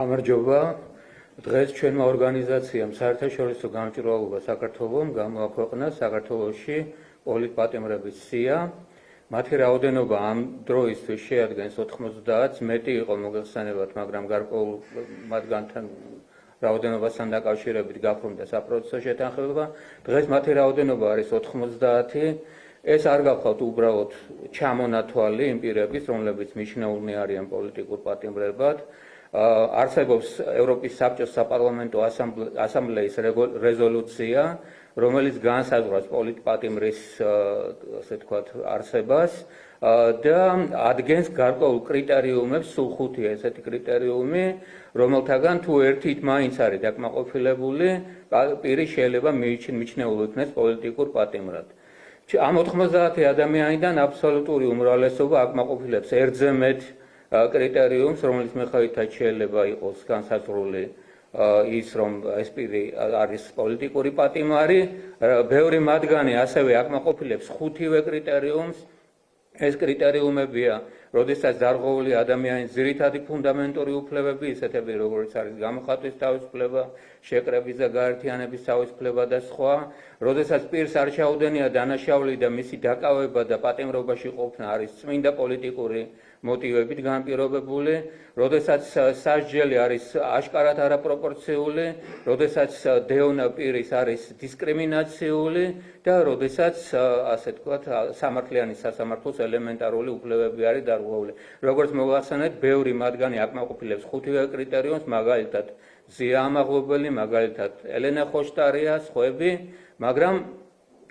გამარჯობა. დღეს ჩვენმა ორგანიზაციამ საერთაშორისო გამჭვირვალობა საქართველოს გამოაქვეყნა საქართველოში პოლიტპატიმრების სია. მათი რაოდენობა ამ დროისთვის შეადგენს 90-ს, მეტი იყო მოგეხსენებათ, მაგრამ გარკვეულ მათგანთან რაოდენობასთან დაკავშირებით გაფრინდა საპროცესო შეთანხმება. დღეს მათი რაოდენობა არის 90. ეს არ გახლავთ უბრალოდ ჩამონათვალი იმ პირების, რომლებიც მიჩნეულნი არიან პოლიტიკურ პატიმრებად. არსებობს ევროპის საბჭოს საპარლამენტო ასამბლეის რეზოლუცია, რომელიც განსაზღვრავს პოლიტპატიმრის ასე ვთქვათ არსებას და ადგენს გარკვეულ კრიტერიუმებს, სულ 5 ესეთი კრიტერიუმი, რომელთაგან თუ ერთით მაინც არის დაკმაყოფილებული, პირი შეიძლება მიჩნეულ იქნეს პოლიტიკურ პატიმრად. ამ 90 ადამიანიდან აბსოლუტური უმრავლესობა აკმაყოფილებს ერთზე მეტ კრიტერიუმს, რომელიც მიხედვითაც შეიძლება იყოს განსაზღვრული ის, რომ ეს პირი არის პოლიტიკური პატიმარი, ბევრი მათგანი ასევე აკმაყოფილებს 5-ვე კრიტერიუმს. ეს კრიტერიუმებია, როდესაც დარღვეული ადამიანის ძირითადი ფუნდამენტური უფლებები, ისეთები როგორც არის გამოხატვის თავისუფლება, შეკრების და გაერთიანების თავისუფლება და სხვა, როდესაც პირს არ ჩაუდენია დანაშაული და მისი დაკავება და პატიმრობაში ყოფნა არის წმინდა პოლიტიკური მოტივებით განპირობებული, როდესაც სასჯელი არის აშკარად არაპროპორციული, როდესაც დეონა პირის არის დისკრიმინაციული და როდესაც ასე ვთქვათ, სამართლიანი სასამართლოს ელემენტარული უფლებები არის დარღვეული. როგორც მოგახსენეთ, ბევრი მათგანი აკმაყოფილებს 5-ვე კრიტერიუმს, მაგალითად ზია ამაღლობელი, მაგალითად ელენა ხოშტარია, სხვები, მაგრამ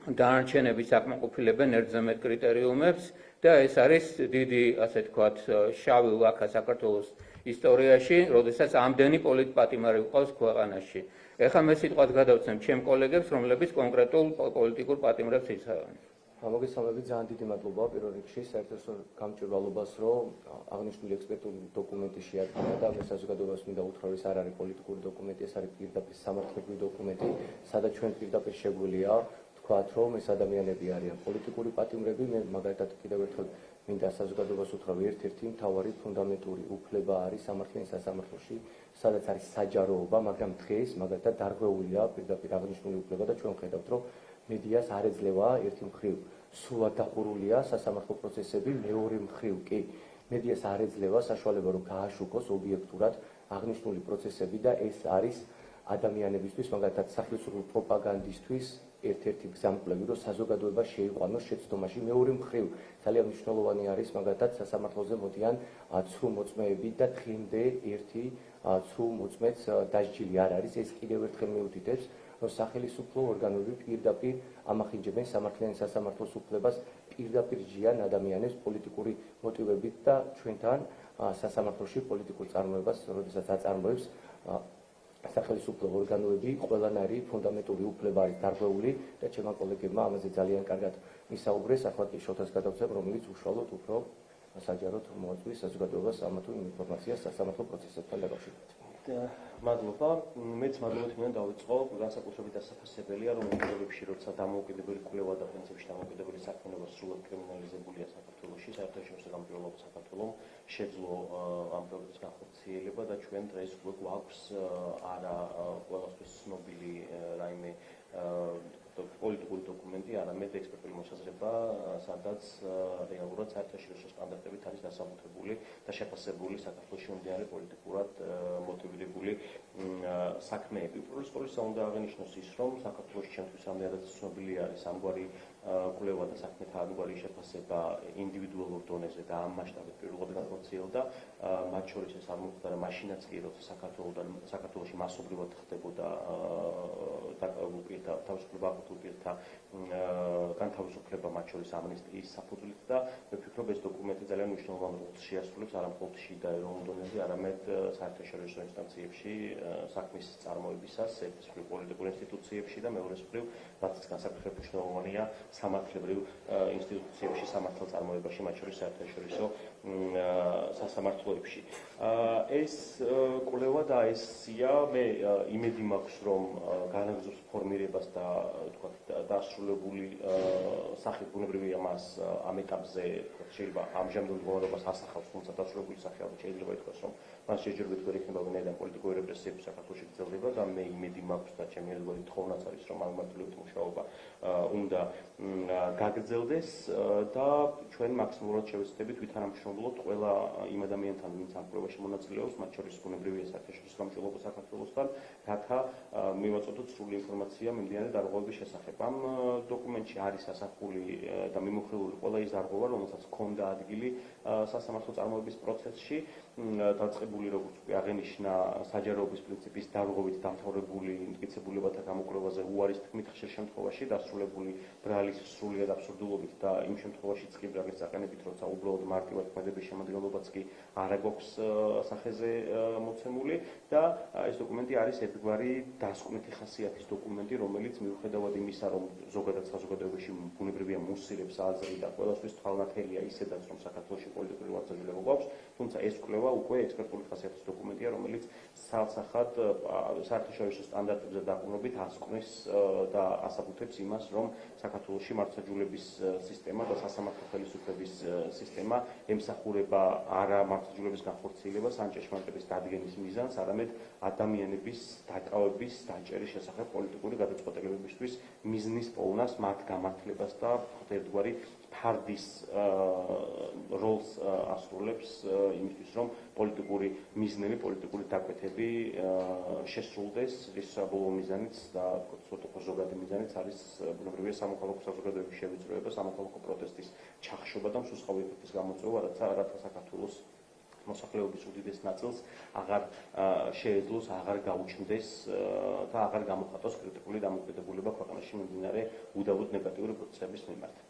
დანარჩენებიც აკმაყოფილებენ ერთზე მეტ კრიტერიუმებს და ეს არის დიდი, ასე ვთქვათ, შავი ლაქა საქართველოს ისტორიაში, როდესაც ამდენი პოლიტპატიმარი ვყავს ქვეყანაში. ეხლა მე სიტყვას გადავცემ ჩემ კოლეგებს, რომლებიც კონკრეტულ პოლიტიკურ პატიმრებს იცავენ. მოგესალმებით, ძალიან დიდი მადლობა პირველ რიგში საერთაშორისო გამჭვირვალობას, რომ აღნიშნული ექსპერტული დოკუმენტი შეადგინა და მე საზოგადოებას მინდა უთხრა, რომ ეს არ არის პოლიტიკური დოკუმენტი, ეს არის პირდაპირ სამართლებრივი დოკუმენტი, სადაც ჩვენ პირდაპირ შეგვიძლია ვთქვათ, რომ ეს ადამიანები არიან პოლიტიკური პატიმრები. მე მაგალითად კიდევ ერთხელ მინდა საზოგადოებას უთხრა, რომ ერთ-ერთი მთავარი ფუნდამენტური უფლება არის სამართლიანი სასამართლოში, სადაც არის საჯაროობა, მაგრამ დღეს მაგალითად დარღვეულია პირდაპირ აღნიშნული უფლება და ჩვენ ვხედავთ, რომ მედიას არ ეძლევა ერთი მხრივ სრულად დახურულია სასამართლო პროცესები, მეორე მხრივ კი მედიას არ ეძლევა საშუალება, რომ გააშუქოს ობიექტურად აღნიშნული პროცესები და ეს არის ადამიანებისთვის, მაგალითად სახელმწიფო პროპაგანდისტვის ერთ-ერთი გზამკვლევი, რომ საზოგადოება შეიყვანოს შეცდომაში. მეორე მხრივ ძალიან მნიშვნელოვანი არის მაგალითად სასამართლოზე მოდიან ცრუ მოწმეები და დღემდე ერთი ცრუ მოწმეც დასჯილი არ არის. ეს კიდევ ერთხელ მიუთითებს, რომ სახელმწიფო ორგანოები პირდაპირ ამახინჯებენ სამართლიანი სასამართლოს უფლებას, პირდაპირ ჯიან ადამიანებს პოლიტიკური მოტივებით და ჩვენთან სასამართლოში პოლიტიკურ წარმოებას, როდესაც აწარმოებს სახელმწიფო ორგანოები, ყველანაირი ფუნდამენტური უფლება არის დარღვეული და ჩემმა კოლეგებმა ამაზე ძალიან კარგად მისაუბრეს. ახლა კი შოთას გადავცემ, რომელიც უშუალოდ უფრო საჯაროდ მოაწვის საზოგადოებას ამა თუ იმ ინფორმაციას სასამართლო პროცესებთან დაკავშირებით. მადლობა. მეც მადლობთ მინდა დავიწყო, განსაკუთრებით დასაფასებელია, რომ პირობებში, როცა დამოუკიდებელი კვლევა და პრინციპში დამოუკიდებელი საქმიანობა სრულად კრიმინალიზებულია საქართველოში, საერთაშორისო გამჭვირვალობა საქართველოს შეძლო ამ პრობლემის განხორციელება და ჩვენ დღეს გვაქვს არა ყველასთვის ცნობილი რაიმე პოლიტიკური დოკუმენტი, არამედ ექსპერტული მოსაზრება, სადაც რეალურად საერთაშორისო სტანდარტებით არის დასაბუთებული და შეფასებული საქართველოში მომდინარე პოლიტიკურად მოტივირებული საქმეები. უპირველეს ყოვლისა უნდა აღინიშნოს ის, რომ საქართველოში ჩემთვის რამდენადაც ცნობილი არის ამგვარი კვლევა და საქმეთა ამგვარი შეფასება ინდივიდუალურ დონეზე და ამ მასშტაბით პირველად განხორციელდა. მათ შორის ეს არ მოხდა მაშინაც კი, როცა საქართველოში მასობრივად ხდებოდა თავისუფლება აკუთვნილ პირთა განთავისუფლება, მათ შორის ამნისტიის საფუძვლით და მე ვფიქრობ, ეს დოკუმენტი ძალიან მნიშვნელოვან როლს შეასრულებს არა მხოლოდ შიდა ეროვნულ დონეზე, არამედ საერთაშორისო ინსტანციებში საქმის წარმოებისას, ერთის მხრივ პოლიტიკურ ინსტიტუციებში და მეორეს მხრივ, რაც განსაკუთრებით მნიშვნელოვანია სამართლებრივ ინსტიტუციებში, სამართალ წარმოებაში, მათ შორის საერთაშორისო სასამართლოებში. ეს კვლევა და ეს სია მე იმედი მაქვს, რომ განაგრძობს ფორმირებას და თქვა დასრულებული სახით ბუნებრივია მას ამ ეტაპზე შეიძლება ამჟამინდელ მდგომარეობას ასახავს, თუმცა დასრულებული სახე ალბათ შეიძლება ითქვას, რომ მას შეჯერებით ვერ იქნება ვინაიდან პოლიტიკური რეპრესიები საქართველოში გრძელდება და მე იმედი მაქვს და ჩემი ერთგვარი თხოვნაც არის, რომ ამ მიმართულებით მუშაობა უნდა გაგრძელდეს და ჩვენ მაქსიმალურად შევეცდებით ვითანამშრომლოთ ყველა იმ ადამიანთან, ვინც ამ კვლევაში მონაწილეობს, მათ შორის ბუნებრივია საერთაშორისო გამჭვირვალობა საქართველოსთან, რათა მივაწოდოთ სრული ინფორმაცია მიმდინარე დარღვევების შესახებ. ამ დოკუმენტში არის ასახული და მიმოხილული ყველა ის დარღვევა, რომელსაც ჰქონდა ადგილი სასამართლო წარმოების პროცესში, დაწყებული როგორც უკვე აღენიშნა საჯაროობის პრინციპის დარღვევით დამთავრებული მტკიცებულებათა გამოკვლევაზე უარის თქმით ხშირ შემთხვევაში დასრულებული ბრალის სრულიად აბსურდულობით და იმ შემთხვევაშიც კი ბრალის წაყენებით, როცა უბრალოდ მარტივად ქმედების შემადგენლობაც კი არ აქვს სახეზე მოცემული და ეს დოკუმენტი არის ერთგვარი დასკვნითი ხასიათის დოკუმენტი, რომელიც მიუხედავად იმისა, რომ ზოგადად საზოგადოებაში ბუნებრივია მუსილებს აზრი და ყველასთვის თვალნათელია ისედაც, რომ საქართველოში პოლიტიკური ვარსაჯულება გვაქვს, თუმცა ეს კვლევა უკვე ექსპერტული ხასიათის დოკუმენტია, რომელიც სალსახად საერთაშორისო სტანდარტებზე დაყრდნობით ასკვნის და ასაბუთებს იმას, რომ საქართველოში მართლმსაჯულების სისტემა და სასამართლო ხელისუფლების სისტემა ემსახურება არა მართლმსაჯულების განხორციელებას ან ჭეშმარიტების დადგენის მიზანს, არამედ ადამიანების დაკავების დაჭერის შესახებ პოლიტიკური გადაწყვეტილებებისთვის მიზნის პოვნას, მათ გამართლებას და ერთგვარი ფარდის როლს ასრულებს იმისთვის, რომ პოლიტიკური მიზნები, პოლიტიკური დაკვეთები შესრულდეს, რის საბოლოო მიზანიც და ცოტა ზოგადი მიზანიც არის ბუნებრივია სამოქალაქო საზოგადოების შევიწროება, სამოქალაქო პროტესტის ჩახშობა და მსუსყავი ეფექტის გამოწვევა, რათა საქართველოს მოსახლეობის უდიდეს ნაწილს აღარ შეეძლოს, აღარ გაუჩნდეს და აღარ გამოხატოს კრიტიკული დამოკიდებულება ქვეყანაში მიმდინარე უდავოდ ნეგატიური პროცესების მიმართ.